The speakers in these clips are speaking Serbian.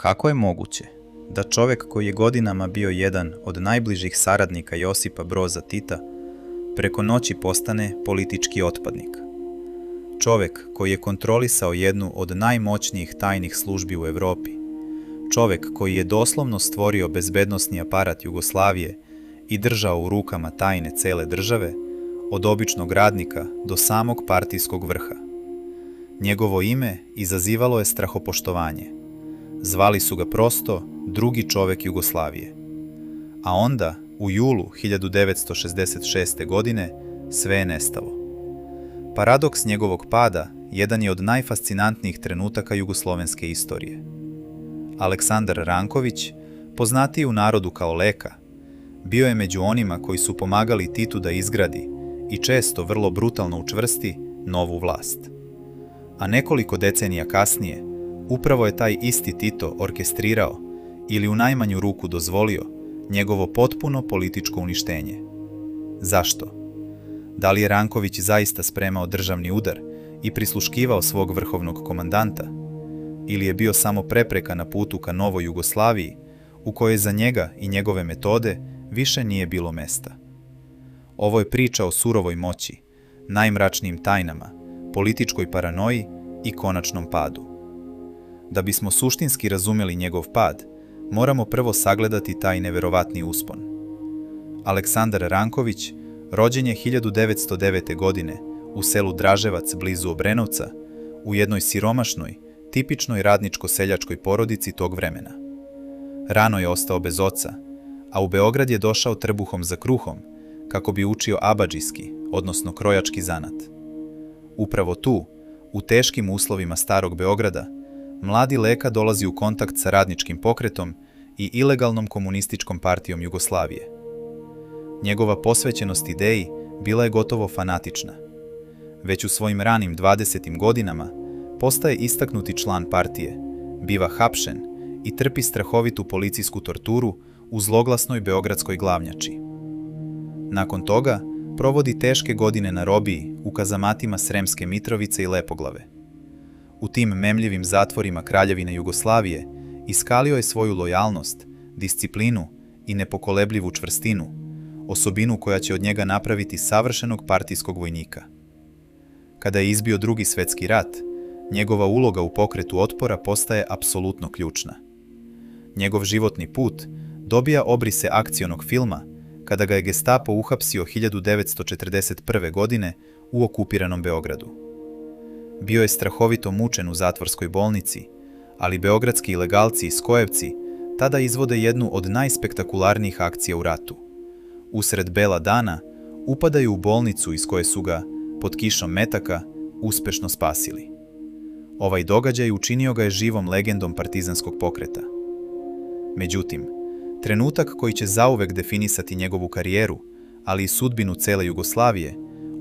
Kako je moguće da čovjek koji je godinama bio jedan od najbližih saradnika Josipa Broza Tita preko noći postane politički otpadnik? Čovjek koji je kontrolisao jednu od najmoćnijih tajnih službi u Europi, čovjek koji je doslovno stvorio bezbednosni aparat Jugoslavije i držao u rukama tajne cele države, od običnog radnika do samog partijskog vrha. Njegovo ime izazivalo je strahopoštovanje. Zvali su ga prosto drugi čovjek Jugoslavije. A onda, u julu 1966. godine, sve je nestalo. Paradoks njegovog pada jedan je od najfascinantnijih trenutaka jugoslovenske istorije. Aleksandar Ranković, poznatiji u narodu kao Leka, bio je među onima koji su pomagali Titu da izgradi i često vrlo brutalno učvrsti novu vlast. A nekoliko decenija kasnije, upravo je taj isti Tito orkestrirao ili u najmanju ruku dozvolio njegovo potpuno političko uništenje. Zašto? Da li je Ranković zaista spremao državni udar i prisluškivao svog vrhovnog komandanta? Ili je bio samo prepreka na putu ka novoj Jugoslaviji, u kojoj za njega i njegove metode više nije bilo mesta? Ovo je priča o surovoj moći, najmračnijim tajnama, političkoj paranoji i konačnom padu. Da bismo suštinski razumjeli njegov pad, moramo prvo sagledati taj neverovatni uspon. Aleksandar Ranković rođen je 1909. godine u selu Draževac blizu Obrenovca, u jednoj siromašnoj, tipičnoj radničko-seljačkoj porodici tog vremena. Rano je ostao bez oca, a u Beograd je došao trbuhom za kruhom, kako bi učio abadžijski, odnosno krojački zanat. Upravo tu, u teškim uslovima starog Beograda, mladi Leka dolazi u kontakt sa radničkim pokretom i ilegalnom komunističkom partijom Jugoslavije. Njegova posvećenost ideji bila je gotovo fanatična. Već u svojim ranim 20. godinama postaje istaknuti član partije, biva hapšen i trpi strahovitu policijsku torturu u zloglasnoj beogradskoj glavnjači. Nakon toga provodi teške godine na robiji u kazamatima Sremske Mitrovice i Lepoglave. U tim memljivim zatvorima Kraljevine Jugoslavije iskalio je svoju lojalnost, disciplinu i nepokolebljivu čvrstinu, osobinu koja će od njega napraviti savršenog partijskog vojnika. Kada je izbio Drugi svjetski rat, njegova uloga u pokretu otpora postaje apsolutno ključna. Njegov životni put dobija obrise akcionog filma kada ga je Gestapo uhapsio 1941. godine u okupiranom Beogradu. Bio je strahovito mučen u zatvorskoj bolnici, ali beogradski ilegalci i skojevci tada izvode jednu od najspektakularnijih akcija u ratu. Usred bela dana upadaju u bolnicu iz koje su ga, pod kišom metaka, uspešno spasili. Ovaj događaj učinio ga je živom legendom partizanskog pokreta. Međutim, trenutak koji će zauvek definisati njegovu karijeru, ali i sudbinu cele Jugoslavije,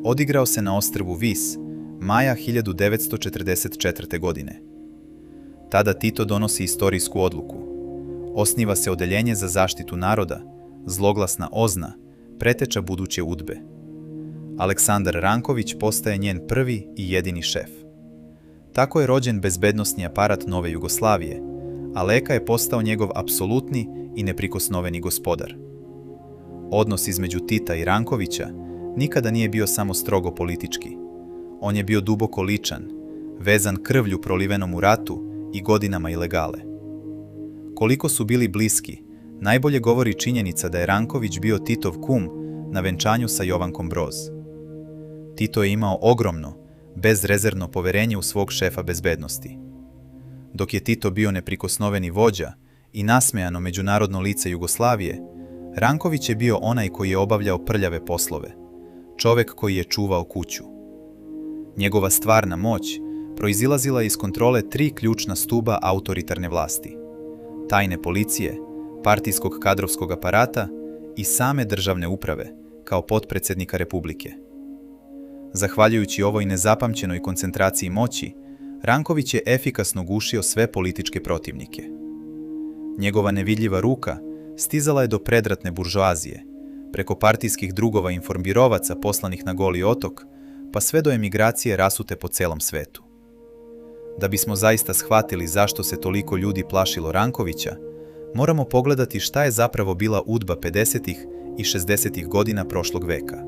odigrao se na ostrvu Vis, maja 1944. godine. Tada Tito donosi istorijsku odluku. Osniva se odeljenje za zaštitu naroda, zloglasna OZNA, preteča buduće UDBE. Aleksandar Ranković postaje njen prvi i jedini šef. Tako je rođen bezbednosni aparat nove Jugoslavije, a Leka je postao njegov apsolutni i neprikosnoveni gospodar. Odnos između Tita i Rankovića nikada nije bio samo strogo politički. On je bio duboko ličan, vezan krvlju prolivenom u ratu i godinama ilegale. Koliko su bili bliski, najbolje govori činjenica da je Ranković bio Titov kum na venčanju sa Jovankom Broz. Tito je imao ogromno, bezrezervno poverenje u svog šefa bezbednosti. Dok je Tito bio neprikosnoveni vođa i nasmejano međunarodno lice Jugoslavije, Ranković je bio onaj koji je obavljao prljave poslove, čovjek koji je čuvao kuću. Njegova stvarna moć proizilazila je iz kontrole tri ključna stuba autoritarne vlasti: tajne policije, partijskog kadrovskog aparata i same državne uprave, kao potpredsjednika Republike. Zahvaljujući ovoj nezapamćenoj koncentraciji moći, Ranković je efikasno gušio sve političke protivnike. Njegova nevidljiva ruka stizala je do predratne buržoazije, preko partijskih drugova informbirovaca poslanih na Goli otok, pa sve do emigracije rasute po celom svetu. Da bismo zaista shvatili zašto se toliko ljudi plašilo Rankovića, moramo pogledati šta je zapravo bila UDBA 50. i 60. godina prošlog veka.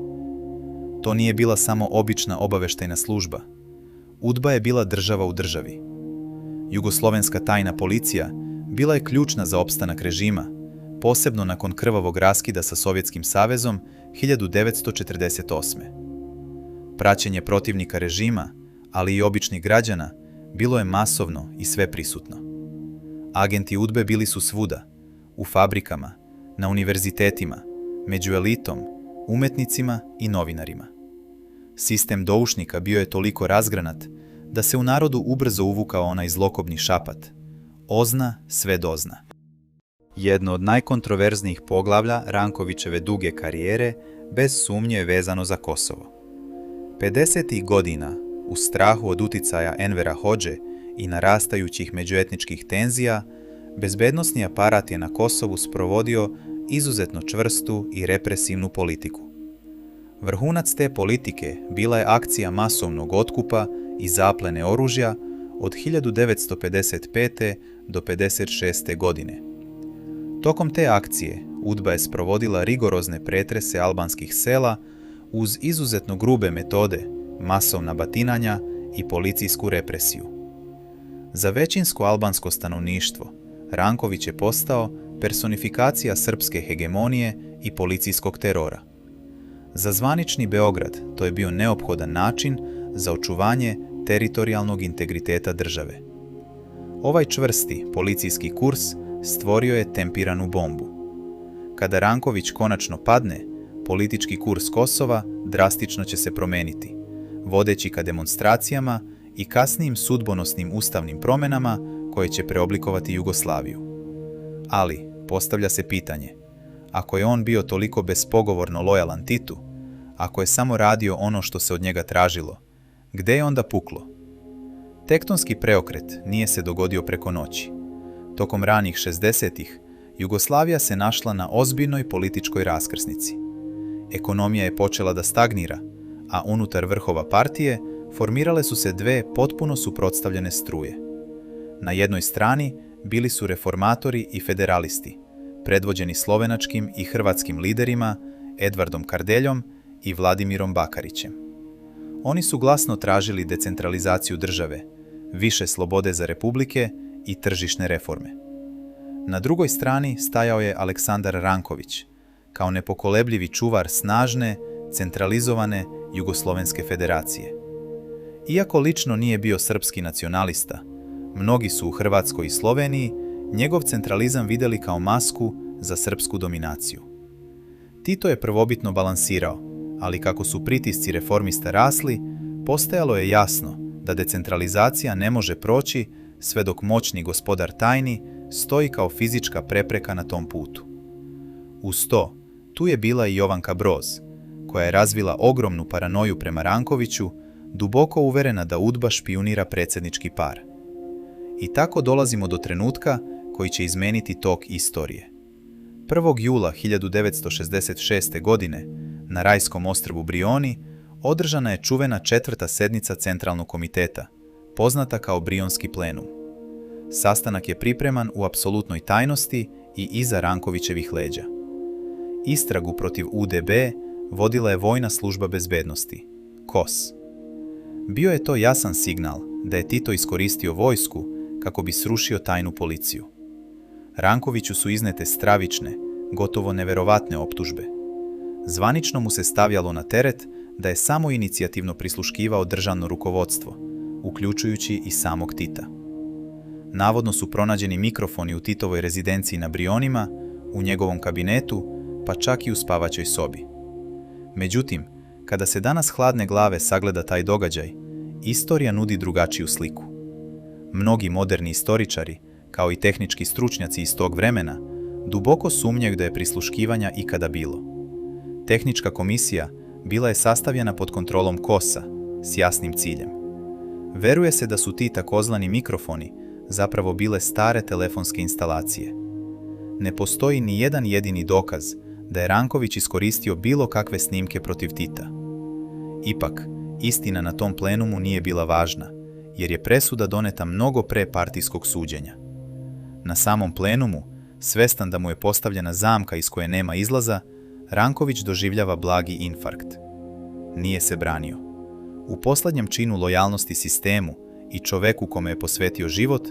To nije bila samo obična obaveštajna služba. UDBA je bila država u državi. Jugoslovenska tajna policija bila je ključna za opstanak režima, posebno nakon krvavog raskida sa Sovjetskim savezom 1948. Praćenje protivnika režima, ali i običnih građana, bilo je masovno i sveprisutno. Agenti UDBE bili su svuda, u fabrikama, na univerzitetima, među elitom, umetnicima i novinarima. Sistem doušnika bio je toliko razgranat da se u narodu ubrzo uvukao onaj zlokobni šapat: ozna sve dozna. Jedno od najkontroverznijih poglavlja Rankovićeve duge karijere bez sumnje je vezano za Kosovo. 50. godina, u strahu od uticaja Envera Hodže i narastajućih međuetničkih tenzija, bezbednosni aparat je na Kosovu sprovodio izuzetno čvrstu i represivnu politiku. Vrhunac te politike bila je akcija masovnog otkupa i zaplene oružja od 1955. do 1956. godine. Tokom te akcije UDBA je sprovodila rigorozne pretrese albanskih sela uz izuzetno grube metode, masovna batinanja i policijsku represiju. Za većinsko albansko stanovništvo Ranković je postao personifikacija srpske hegemonije i policijskog terora. Za zvanični Beograd to je bio neophodan način za očuvanje teritorijalnog integriteta države. Ovaj čvrsti policijski kurs stvorio je tempiranu bombu. Kada Ranković konačno padne, politički kurs Kosova drastično će se promeniti, vodeći ka demonstracijama i kasnijim sudbonosnim ustavnim promjenama koje će preoblikovati Jugoslaviju. Ali, postavlja se pitanje, ako je on bio toliko bespogovorno lojalan Titu, ako je samo radio ono što se od njega tražilo, gde je onda puklo? Tektonski preokret nije se dogodio preko noći. Tokom ranih 60-ih Jugoslavija se našla na ozbiljnoj političkoj raskrsnici. Ekonomija je počela da stagnira, a unutar vrhova partije formirale su se dve potpuno suprotstavljene struje. Na jednoj strani bili su reformatori i federalisti, predvođeni slovenačkim i hrvatskim liderima Edvardom Kardeljom i Vladimirom Bakarićem. Oni su glasno tražili decentralizaciju države, više slobode za republike i tržišne reforme. Na drugoj strani stajao je Aleksandar Ranković, kao nepokolebljivi čuvar snažne, centralizovane Jugoslovenske federacije. Iako lično nije bio srpski nacionalista, mnogi su u Hrvatskoj i Sloveniji njegov centralizam vidjeli kao masku za srpsku dominaciju. Tito je prvobitno balansirao, ali kako su pritisci reformista rasli, postajalo je jasno da decentralizacija ne može proći sve dok moćni gospodar tajni stoji kao fizička prepreka na tom putu. Uz to, tu je bila i Jovanka Broz, koja je razvila ogromnu paranoju prema Rankoviću, duboko uverena da UDBA špijunira predsjednički par. I tako dolazimo do trenutka koji će izmeniti tok istorije. 1. jula 1966. godine na rajskom ostrvu Brioni održana je čuvena 4. sednica Centralnog komiteta, poznata kao Brionski plenum. Sastanak je pripreman u apsolutnoj tajnosti i iza Rankovićevih leđa. Istragu protiv UDB vodila je Vojna služba bezbednosti, KOS. Bio je to jasan signal da je Tito iskoristio vojsku kako bi srušio tajnu policiju. Rankoviću su iznete stravične, gotovo neverovatne optužbe. Zvanično mu se stavljalo na teret da je samo inicijativno prisluškivao državno rukovodstvo, uključujući i samog Tita. Navodno su pronađeni mikrofoni u Titovoj rezidenciji na Brionima, u njegovom kabinetu, pa čak i u spavaćoj sobi. Međutim, kada se danas hladne glave sagleda taj događaj, istorija nudi drugačiju sliku. Mnogi moderni istoričari, kao i tehnički stručnjaci iz tog vremena, duboko sumnjaju da je prisluškivanja ikada bilo. Tehnička komisija bila je sastavljena pod kontrolom KOS-a s jasnim ciljem. Veruje se da su ti takozvani mikrofoni zapravo bile stare telefonske instalacije. Ne postoji ni jedan jedini dokaz da je Ranković iskoristio bilo kakve snimke protiv Tita. Ipak, istina na tom plenumu nije bila važna, jer je presuda doneta mnogo pre partijskog suđenja. Na samom plenumu, svestan da mu je postavljena zamka iz koje nema izlaza, Ranković doživljava blagi infarkt. Nije se branio. U poslednjem činu lojalnosti sistemu i čoveku kome je posvetio život,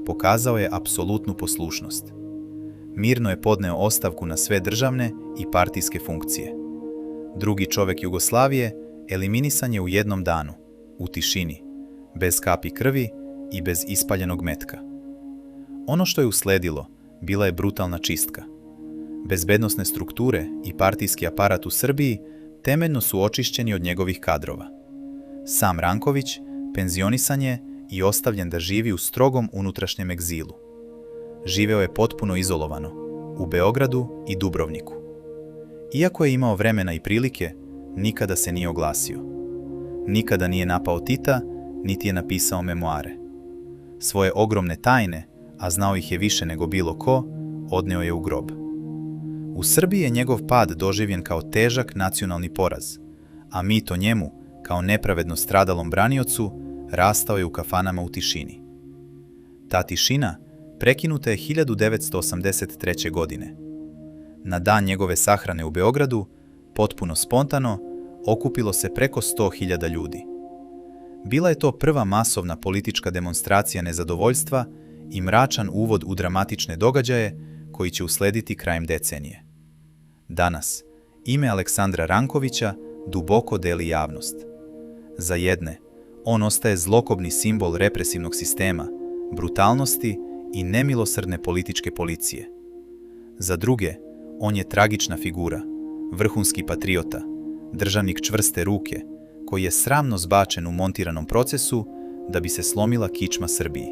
pokazao je apsolutnu poslušnost. Mirno je podneo ostavku na sve državne i partijske funkcije. Drugi čovek Jugoslavije eliminisan je u jednom danu, u tišini, bez kapi krvi i bez ispaljenog metka. Ono što je usledilo bila je brutalna čistka. Bezbednosne strukture i partijski aparat u Srbiji temeljno su očišćeni od njegovih kadrova. Sam Ranković penzionisan je i ostavljen da živi u strogom unutrašnjem egzilu. Živeo je potpuno izolovano, u Beogradu i Dubrovniku. Iako je imao vremena i prilike, nikada se nije oglasio. Nikada nije napao Tita, niti je napisao memoare. Svoje ogromne tajne, a znao ih je više nego bilo ko, odneo je u grob. U Srbiji je njegov pad doživljen kao težak nacionalni poraz, a mit o njemu, kao nepravedno stradalom braniocu, rastao je u kafanama u tišini. Ta tišina prekinuta je 1983. godine. Na dan njegove sahrane u Beogradu, potpuno spontano, okupilo se preko 100.000 ljudi. Bila je to prva masovna politička demonstracija nezadovoljstva i mračan uvod u dramatične događaje koji će uslediti krajem decenije. Danas, ime Aleksandra Rankovića duboko deli javnost. Za jedne, on ostaje zlokobni simbol represivnog sistema, brutalnosti i nemilosrdne političke policije. Za druge, on je tragična figura, vrhunski patriota, državnik čvrste ruke, koji je sramno zbačen u montiranom procesu da bi se slomila kičma Srbiji.